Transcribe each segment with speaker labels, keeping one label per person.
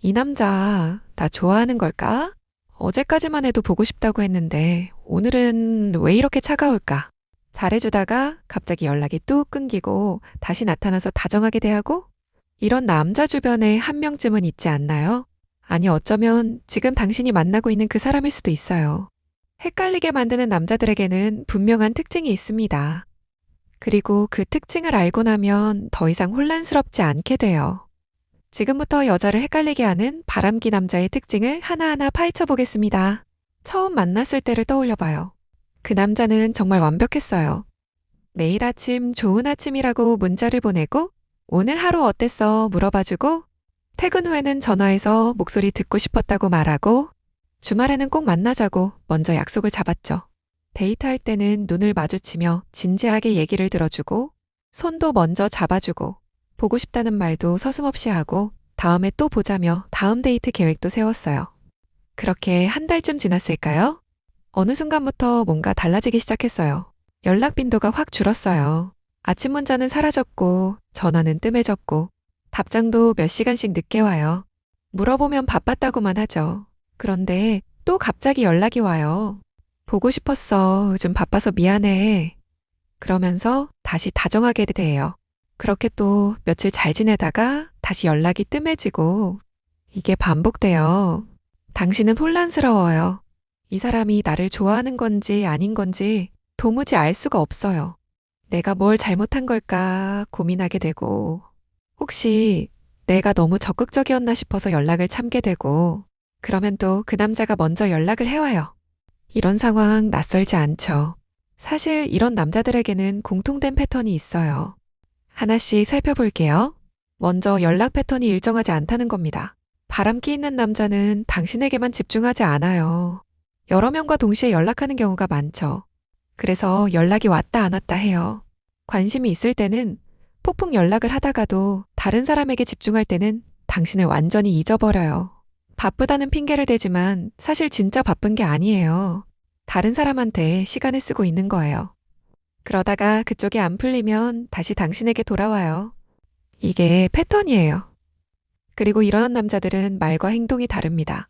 Speaker 1: 이 남자, 나 좋아하는 걸까? 어제까지만 해도 보고 싶다고 했는데, 오늘은 왜 이렇게 차가울까? 잘해주다가 갑자기 연락이 뚝 끊기고, 다시 나타나서 다정하게 대하고? 이런 남자 주변에 한 명쯤은 있지 않나요? 아니, 어쩌면 지금 당신이 만나고 있는 그 사람일 수도 있어요. 헷갈리게 만드는 남자들에게는 분명한 특징이 있습니다. 그리고 그 특징을 알고 나면 더 이상 혼란스럽지 않게 돼요. 지금부터 여자를 헷갈리게 하는 바람기 남자의 특징을 하나하나 파헤쳐 보겠습니다. 처음 만났을 때를 떠올려 봐요. 그 남자는 정말 완벽했어요. 매일 아침 좋은 아침이라고 문자를 보내고, 오늘 하루 어땠어 물어봐주고, 퇴근 후에는 전화해서 목소리 듣고 싶었다고 말하고, 주말에는 꼭 만나자고 먼저 약속을 잡았죠. 데이트할 때는 눈을 마주치며 진지하게 얘기를 들어주고, 손도 먼저 잡아주고, 보고 싶다는 말도 서슴없이 하고, 다음에 또 보자며 다음 데이트 계획도 세웠어요. 그렇게 한 달쯤 지났을까요? 어느 순간부터 뭔가 달라지기 시작했어요. 연락 빈도가 확 줄었어요. 아침 문자는 사라졌고, 전화는 뜸해졌고, 답장도 몇 시간씩 늦게 와요. 물어보면 바빴다고만 하죠. 그런데 또 갑자기 연락이 와요. 보고 싶었어. 요즘 바빠서 미안해. 그러면서 다시 다정하게 대해요. 그렇게 또 며칠 잘 지내다가 다시 연락이 뜸해지고 이게 반복돼요. 당신은 혼란스러워요. 이 사람이 나를 좋아하는 건지 아닌 건지 도무지 알 수가 없어요. 내가 뭘 잘못한 걸까 고민하게 되고 혹시 내가 너무 적극적이었나 싶어서 연락을 참게 되고 그러면 또 그 남자가 먼저 연락을 해와요. 이런 상황 낯설지 않죠. 사실 이런 남자들에게는 공통된 패턴이 있어요. 하나씩 살펴볼게요. 먼저 연락 패턴이 일정하지 않다는 겁니다. 바람기 있는 남자는 당신에게만 집중하지 않아요. 여러 명과 동시에 연락하는 경우가 많죠. 그래서 연락이 왔다 안 왔다 해요. 관심이 있을 때는 폭풍 연락을 하다가도 다른 사람에게 집중할 때는 당신을 완전히 잊어버려요. 바쁘다는 핑계를 대지만 사실 진짜 바쁜 게 아니에요. 다른 사람한테 시간을 쓰고 있는 거예요. 그러다가 그쪽이 안 풀리면 다시 당신에게 돌아와요. 이게 패턴이에요. 그리고 이런 남자들은 말과 행동이 다릅니다.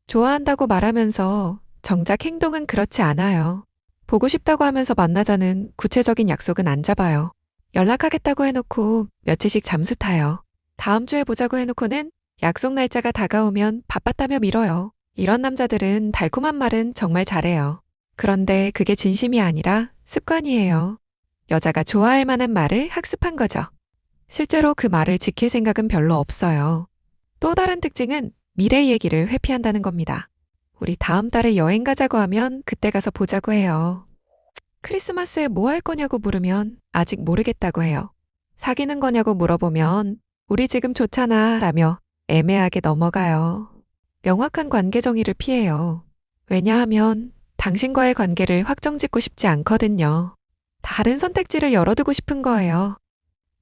Speaker 1: 좋아한다고 말하면서 정작 행동은 그렇지 않아요. 보고 싶다고 하면서 만나자는 구체적인 약속은 안 잡아요. 연락하겠다고 해놓고 며칠씩 잠수 타요. 다음 주에 보자고 해놓고는 약속 날짜가 다가오면 바빴다며 미뤄요. 이런 남자들은 달콤한 말은 정말 잘해요. 그런데 그게 진심이 아니라 습관이에요. 여자가 좋아할 만한 말을 학습한 거죠. 실제로 그 말을 지킬 생각은 별로 없어요. 또 다른 특징은 미래 얘기를 회피한다는 겁니다. 우리 다음 달에 여행 가자고 하면 그때 가서 보자고 해요. 크리스마스에 뭐 할 거냐고 물으면 아직 모르겠다고 해요. 사귀는 거냐고 물어보면 우리 지금 좋잖아 라며 애매하게 넘어가요. 명확한 관계 정의를 피해요. 왜냐하면 당신과의 관계를 확정짓고 싶지 않거든요. 다른 선택지를 열어두고 싶은 거예요.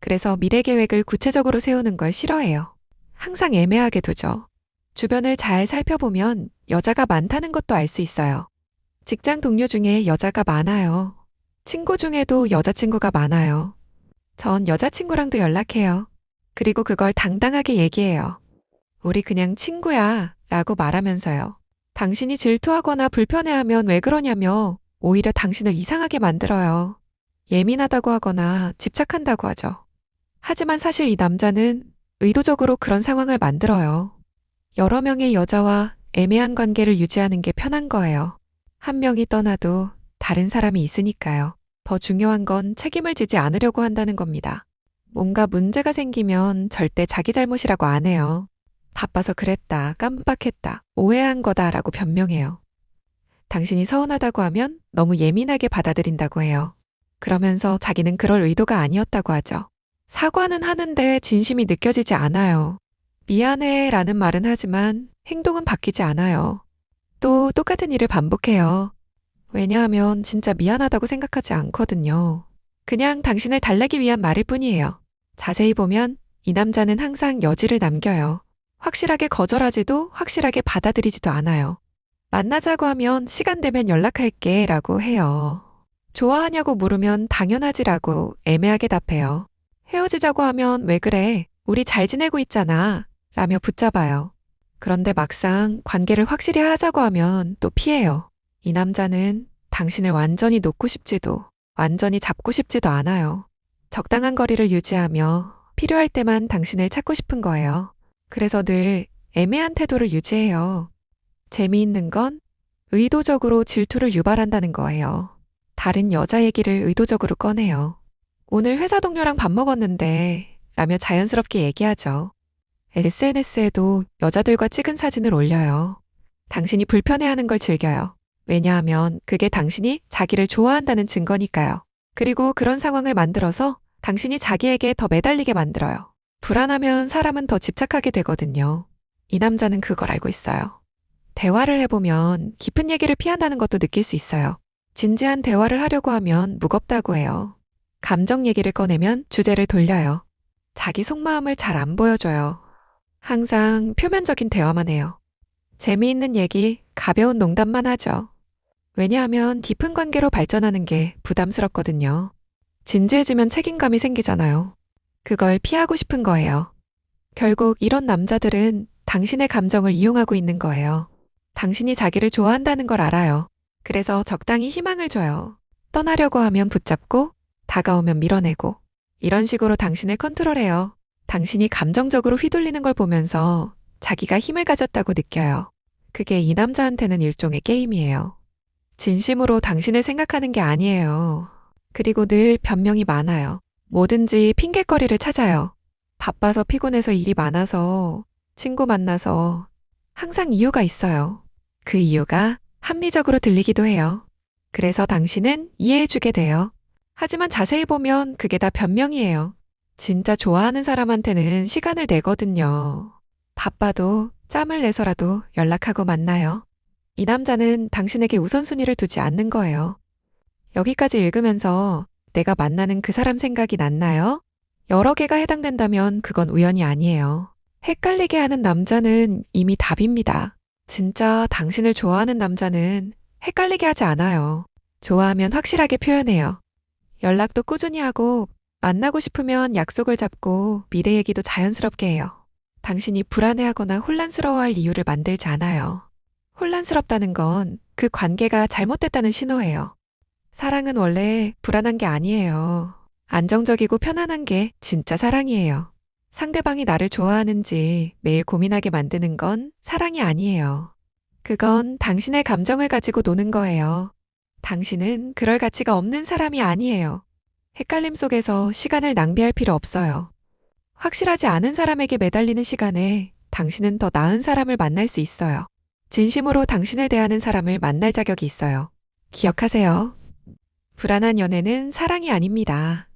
Speaker 1: 그래서 미래 계획을 구체적으로 세우는 걸 싫어해요. 항상 애매하게 두죠. 주변을 잘 살펴보면 여자가 많다는 것도 알 수 있어요. 직장 동료 중에 여자가 많아요. 친구 중에도 여자친구가 많아요. 전 여자친구랑도 연락해요. 그리고 그걸 당당하게 얘기해요. 우리 그냥 친구야 라고 말하면서요. 당신이 질투하거나 불편해하면 왜 그러냐며 오히려 당신을 이상하게 만들어요. 예민하다고 하거나 집착한다고 하죠. 하지만 사실 이 남자는 의도적으로 그런 상황을 만들어요. 여러 명의 여자와 애매한 관계를 유지하는 게 편한 거예요. 한 명이 떠나도 다른 사람이 있으니까요. 더 중요한 건 책임을 지지 않으려고 한다는 겁니다. 뭔가 문제가 생기면 절대 자기 잘못이라고 안 해요. 바빠서 그랬다, 깜빡했다, 오해한 거다라고 변명해요. 당신이 서운하다고 하면 너무 예민하게 받아들인다고 해요. 그러면서 자기는 그럴 의도가 아니었다고 하죠. 사과는 하는데 진심이 느껴지지 않아요. 미안해 라는 말은 하지만 행동은 바뀌지 않아요. 또 똑같은 일을 반복해요. 왜냐하면 진짜 미안하다고 생각하지 않거든요. 그냥 당신을 달래기 위한 말일 뿐이에요. 자세히 보면 이 남자는 항상 여지를 남겨요. 확실하게 거절하지도 확실하게 받아들이지도 않아요. 만나자고 하면 시간 되면 연락할게 라고 해요. 좋아하냐고 물으면 당연하지라고 애매하게 답해요. 헤어지자고 하면 왜 그래? 우리 잘 지내고 있잖아. 라며 붙잡아요. 그런데 막상 관계를 확실히 하자고 하면 또 피해요. 이 남자는 당신을 완전히 놓고 싶지도 완전히 잡고 싶지도 않아요. 적당한 거리를 유지하며 필요할 때만 당신을 찾고 싶은 거예요. 그래서 늘 애매한 태도를 유지해요. 재미있는 건 의도적으로 질투를 유발한다는 거예요. 다른 여자 얘기를 의도적으로 꺼내요. 오늘 회사 동료랑 밥 먹었는데 라며 자연스럽게 얘기하죠. SNS에도 여자들과 찍은 사진을 올려요. 당신이 불편해하는 걸 즐겨요. 왜냐하면 그게 당신이 자기를 좋아한다는 증거니까요. 그리고 그런 상황을 만들어서 당신이 자기에게 더 매달리게 만들어요. 불안하면 사람은 더 집착하게 되거든요. 이 남자는 그걸 알고 있어요. 대화를 해보면 깊은 얘기를 피한다는 것도 느낄 수 있어요. 진지한 대화를 하려고 하면 무겁다고 해요. 감정 얘기를 꺼내면 주제를 돌려요. 자기 속마음을 잘 안 보여줘요. 항상 표면적인 대화만 해요. 재미있는 얘기, 가벼운 농담만 하죠. 왜냐하면 깊은 관계로 발전하는 게 부담스럽거든요. 진지해지면 책임감이 생기잖아요. 그걸 피하고 싶은 거예요. 결국 이런 남자들은 당신의 감정을 이용하고 있는 거예요. 당신이 자기를 좋아한다는 걸 알아요. 그래서 적당히 희망을 줘요. 떠나려고 하면 붙잡고, 다가오면 밀어내고, 이런 식으로 당신을 컨트롤해요. 당신이 감정적으로 휘둘리는 걸 보면서 자기가 힘을 가졌다고 느껴요. 그게 이 남자한테는 일종의 게임이에요. 진심으로 당신을 생각하는 게 아니에요. 그리고 늘 변명이 많아요. 뭐든지 핑곗거리를 찾아요. 바빠서 피곤해서 일이 많아서, 친구 만나서 항상 이유가 있어요. 그 이유가 합리적으로 들리기도 해요. 그래서 당신은 이해해주게 돼요. 하지만 자세히 보면 그게 다 변명이에요. 진짜 좋아하는 사람한테는 시간을 내거든요. 바빠도 짬을 내서라도 연락하고 만나요. 이 남자는 당신에게 우선순위를 두지 않는 거예요. 여기까지 읽으면서 내가 만나는 그 사람 생각이 났나요? 여러 개가 해당된다면 그건 우연이 아니에요. 헷갈리게 하는 남자는 이미 답입니다. 진짜 당신을 좋아하는 남자는 헷갈리게 하지 않아요. 좋아하면 확실하게 표현해요. 연락도 꾸준히 하고 만나고 싶으면 약속을 잡고 미래 얘기도 자연스럽게 해요. 당신이 불안해하거나 혼란스러워할 이유를 만들지 않아요. 혼란스럽다는 건 그 관계가 잘못됐다는 신호예요. 사랑은 원래 불안한 게 아니에요. 안정적이고 편안한 게 진짜 사랑이에요. 상대방이 나를 좋아하는지 매일 고민하게 만드는 건 사랑이 아니에요. 그건 당신의 감정을 가지고 노는 거예요. 당신은 그럴 가치가 없는 사람이 아니에요. 헷갈림 속에서 시간을 낭비할 필요 없어요. 확실하지 않은 사람에게 매달리는 시간에 당신은 더 나은 사람을 만날 수 있어요. 진심으로 당신을 대하는 사람을 만날 자격이 있어요. 기억하세요. 불안한 연애는 사랑이 아닙니다.